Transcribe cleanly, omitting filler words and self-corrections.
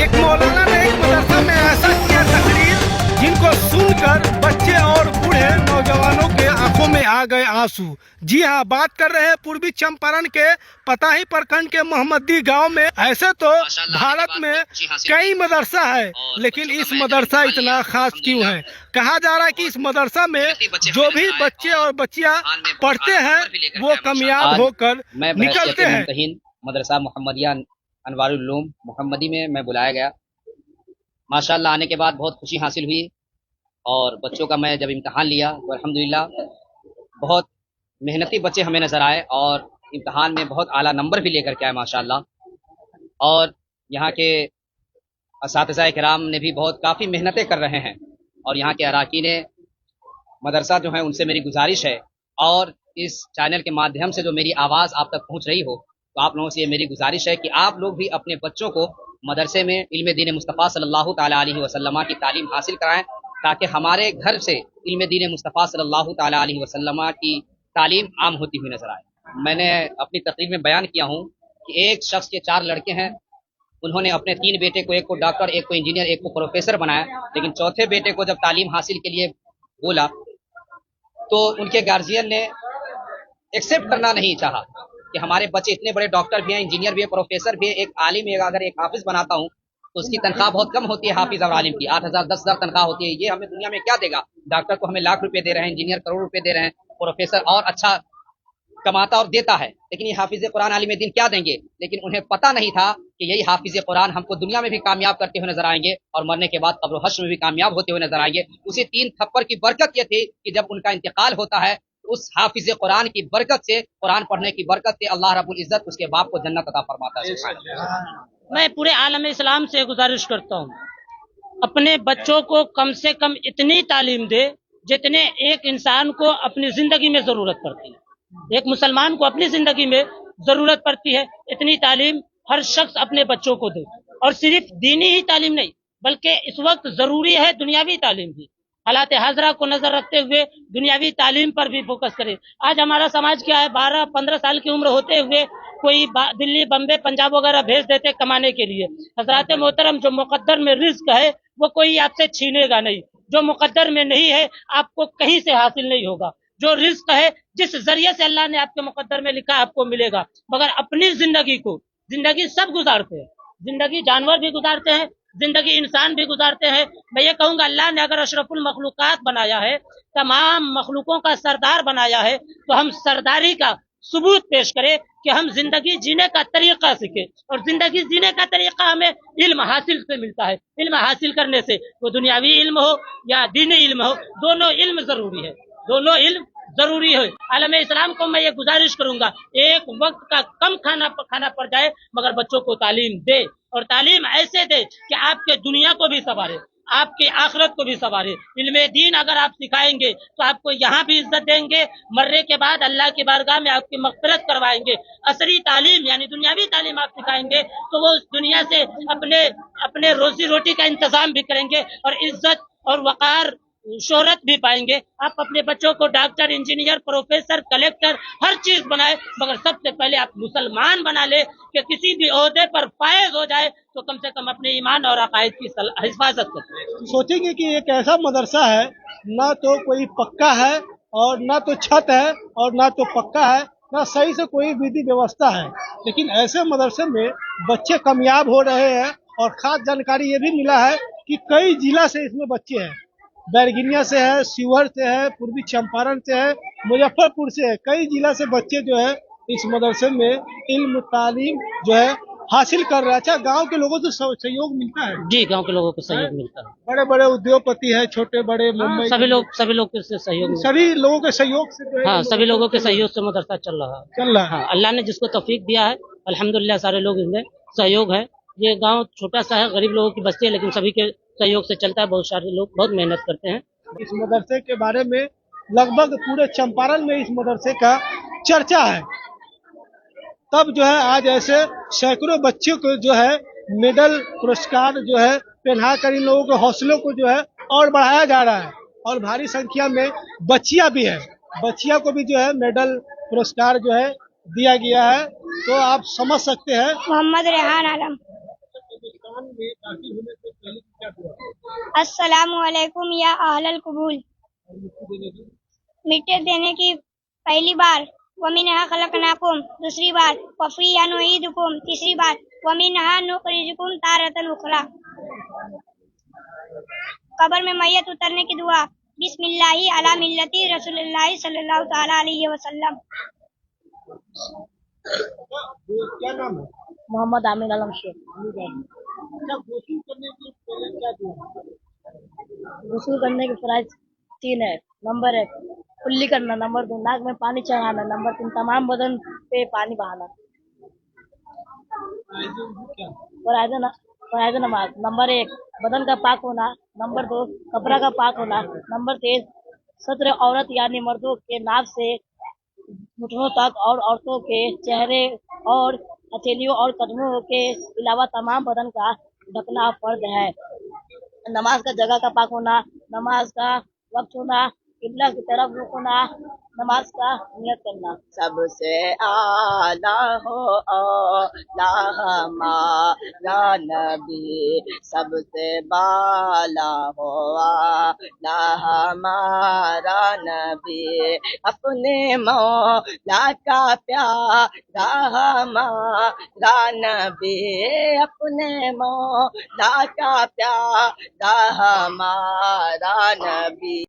एक मौलाना ने एक मदरसा में ऐसा किया तकरीर जिनको सुनकर बच्चे और बूढ़े नौजवानों के आंखों में आ गए आंसू। जी हाँ, बात कर रहे हैं पूर्वी चंपारण के पताही प्रखंड के मोहम्मदी गांव में। ऐसे तो भारत में कई मदरसा है, लेकिन इस मदरसा इतना खास क्यों है? कहा जा रहा है कि इस मदरसा में जो भी बच्चे और बच्चियां पढ़ते हैं वो कामयाब होकर निकलते हैं। मदरसा मोहम्मदिया अनवारुल उलूम मोहम्मदी में मैं बुलाया गया। माशाअल्लाह आने के बाद बहुत खुशी हासिल हुई और बच्चों का मैं जब इम्तहान लिया तो अल्हम्दुलिल्लाह बहुत मेहनती बच्चे हमें नज़र आए और इम्तहान में बहुत आला नंबर भी लेकर के आए माशाअल्लाह। और यहाँ के असातिज़ा किराम ने भी बहुत काफ़ी मेहनतें कर रहे हैं और यहाँ के अराकीन मदरसा जो है उनसे मेरी गुजारिश है और इस चैनल के माध्यम से जो मेरी आवाज़ आप तक पहुँच रही हो तो आप लोगों से ये मेरी गुजारिश है कि आप लोग भी अपने बच्चों को मदरसे में इल्म दीन मुस्तफ़ा सल्लल्लाहु ताला अलैहि वसल्लम की तालीम हासिल कराएं, ताकि हमारे घर से इल्म दीन मुस्तफ़ा सल्लल्लाहु ताला अलैहि वसल्लम की तालीम आम होती हुई नजर आए। मैंने अपनी तकरीर में बयान किया हूँ कि एक शख्स के 4 लड़के हैं, उन्होंने अपने 3 बेटे को, एक को डॉक्टर, एक को इंजीनियर, एक को प्रोफेसर बनाया, लेकिन चौथे बेटे को जब तालीम हासिल के लिए बोला तो उनके गार्जियन ने एक्सेप्ट करना नहीं चाहा कि हमारे बच्चे इतने बड़े डॉक्टर भी हैं, इंजीनियर भी है, प्रोफेसर भी है, एक आलिम है, अगर एक हाफिज बनाता हूँ तो उसकी तनख्वाह बहुत कम होती है। हाफिज और आलिम की 8,000 10,000 तनख्वाह होती है। ये हमें दुनिया में क्या देगा? डॉक्टर को हमें लाख रुपए दे रहे हैं, इंजीनियर करोड़ रुपए दे रहे हैं, प्रोफेसर और अच्छा कमाता और देता है, लेकिन ये हाफिज कुरान आलिम दीन क्या देंगे? लेकिन उन्हें पता नहीं था कि यही हाफिज कुरान हमको दुनिया में भी कामयाब करते हुए नजर आएंगे और मरने के बाद कब्र हश्र में भी कामयाब होते हुए नजर आएंगे। उसी 3 थप्पड़ की बरकत ये थी कि जब उनका इंतकाल होता है उस हाफिज कुरान की बरकत से, कुरान पढ़ने की बरकत से अल्लाह रब्बुल इज्जत उसके बाप को जन्नत अता फरमाता है। मैं पूरे आलम इस्लाम से गुजारिश करता हूँ, अपने बच्चों को कम से कम इतनी तालीम दे जितने एक इंसान को अपनी जिंदगी में जरूरत पड़ती है। एक मुसलमान को अपनी जिंदगी में जरूरत पड़ती है, इतनी तालीम हर शख्स अपने बच्चों को दे। और सिर्फ दीनी ही तालीम नहीं, बल्कि इस वक्त जरूरी है दुनियावी तालीम भी। हालात हाजरा को नजर रखते हुए दुनियावी तालीम पर भी फोकस करें। आज हमारा समाज क्या है, 12-15 साल की उम्र होते हुए कोई दिल्ली, बम्बे, पंजाब वगैरह भेज देते कमाने के लिए। हजरात मोहतरम, जो मुकद्दर में रिज्क है वो कोई आपसे छीनेगा नहीं, जो मुकद्दर में नहीं है आपको कहीं से हासिल नहीं होगा। जो रिज्क है, जिस जरिए से अल्लाह ने आपके मुकद्दर में लिखा आपको मिलेगा। मगर अपनी जिंदगी सब गुजारते हैं, जिंदगी जानवर भी गुजारते हैं, जिंदगी इंसान भी गुजारते हैं। मैं ये कहूंगा, अल्लाह ने अगर अशरफुल मखलूकात बनाया है, तमाम मखलूकों का सरदार बनाया है, तो हम सरदारी का सबूत पेश करें कि हम जिंदगी जीने का तरीका सीखे। और जिंदगी जीने का तरीका हमें इल्म हासिल से मिलता है। इल्म हासिल करने से, वो दुनियावी इल्म हो या दीनी इल्म हो, दोनों इल्म जरूरी है, दोनों इल्म जरूरी है। आलम इस्लाम को मैं ये गुजारिश करूंगा, एक वक्त का कम खाना पड़ जाए मगर बच्चों को तालीम दे, और तालीम ऐसे दे कि आपके दुनिया को भी संवारे, आपकी आखिरत को भी संवारे। इल्मे दीन अगर आप सिखाएंगे तो आपको यहाँ भी इज्जत देंगे, मरने के बाद अल्लाह की बारगाह में आपकी मग़फ़िरत करवाएंगे। असली तालीम यानी दुनियावी तालीम आप सिखाएंगे तो वो उस दुनिया से अपने रोजी रोटी का इंतजाम भी करेंगे और इज्जत और वक़ार, शोहरत भी पाएंगे। आप अपने बच्चों को डॉक्टर, इंजीनियर, प्रोफेसर, कलेक्टर हर चीज बनाए, मगर सबसे पहले आप मुसलमान बना ले कि किसी भी ओहदे पर फायज हो जाए तो कम से कम अपने ईमान और अकायद की हिफाजत करें। सोचेंगे कि एक ऐसा मदरसा है, ना तो कोई पक्का है और ना तो छत है और ना तो पक्का है, ना सही से कोई विधि व्यवस्था है, लेकिन ऐसे मदरसे में बच्चे कामयाब हो रहे हैं। और खास जानकारी ये भी मिला है कि कई जिला से इसमें बच्चे हैं, बैरगिनिया से है, शिवहर से है, पूर्वी चंपारण से है, मुजफ्फरपुर से है, कई जिला से बच्चे जो है इस मदरसे में इल्म तालीम जो है हासिल कर रहे हैं। अच्छा, गांव के लोगों से सहयोग मिलता है? जी, गांव के लोगों को सहयोग मिलता है। बड़े बड़े उद्योगपति है, छोटे बड़े, मुंबई, सभी लोग से सहयोग, सभी लोगों के सहयोग से जो है, हाँ, सभी लोगों के सहयोग से मदरसा चल रहा है। हाँ, अल्लाह ने जिसको तौफीक दिया है, अल्हम्दुलिल्लाह सारे लोग इसमें सहयोग है। ये गांव छोटा सा है, गरीब लोगों की बस्ती है, लेकिन सभी के सहयोग से चलता है। बहुत सारे लोग बहुत मेहनत करते हैं। इस मदरसे के बारे में लगभग पूरे चंपारण में इस मदरसे का चर्चा है। तब जो है आज ऐसे सैकड़ों बच्चों को जो है मेडल, पुरस्कार जो है पहना कर इन लोगों के हौसलों को जो है और बढ़ाया जा रहा है। और भारी संख्या में बच्चियां भी है, बच्चियां को भी जो है मेडल, पुरस्कार जो है दिया गया है। तो आप समझ सकते हैं। मोहम्मद रेहान आलम। में दाखिल होने से पहले की क्या दुआ है? अस्सलामु अलैकुम या अहलल कबूल। और मिट्टी देने की मिट्टी देने की पहली बार वमिनहा खलकनाकुम, दूसरी बार वफिया नुईदुकुम, तीसरी बार वमिनहा नुखरिजुकुम तारतन उखरा। कब्र में मैयत उतरने की दुआ। बिस्मिल्लाहि अला मिल्लति रसूलुल्लाह सल्लल्लाहु तआला अलैहि वसल्लम। क्या नाम है? मोहम्मद आमिर आलम शेख। अच्छा, गोसल करने के पहले क्या दुआ है? गुस्ल करने की फराइज 3 है। नंबर 1 कुल्ली करना, नंबर 2 नाक में पानी चढ़ाना, नंबर 3 तमाम बदन पे पानी बहाना। क्या फराइज नमाज। नंबर 1 बदन का पाक होना, नंबर 2 कपड़ा का पाक होना, नंबर 3 सत्र औरत यानी मर्दों के नाक से घुटनों तक और औरतों के चेहरे और हथेलियों और कदमों के अलावा तमाम बदन का ढकना फर्ज है। नमाज का जगह का पाक होना, नमाज का वक्त होना, किबला की तरफ रुख होना, नमाज का नियत करना। सबसे आला हो आला हमारा नबी, सबसे बाला हो आला हमारा नबी, अपने मौला का प्यारा हमारा नबी, अपने मौला का प्यारा हमारा नबी।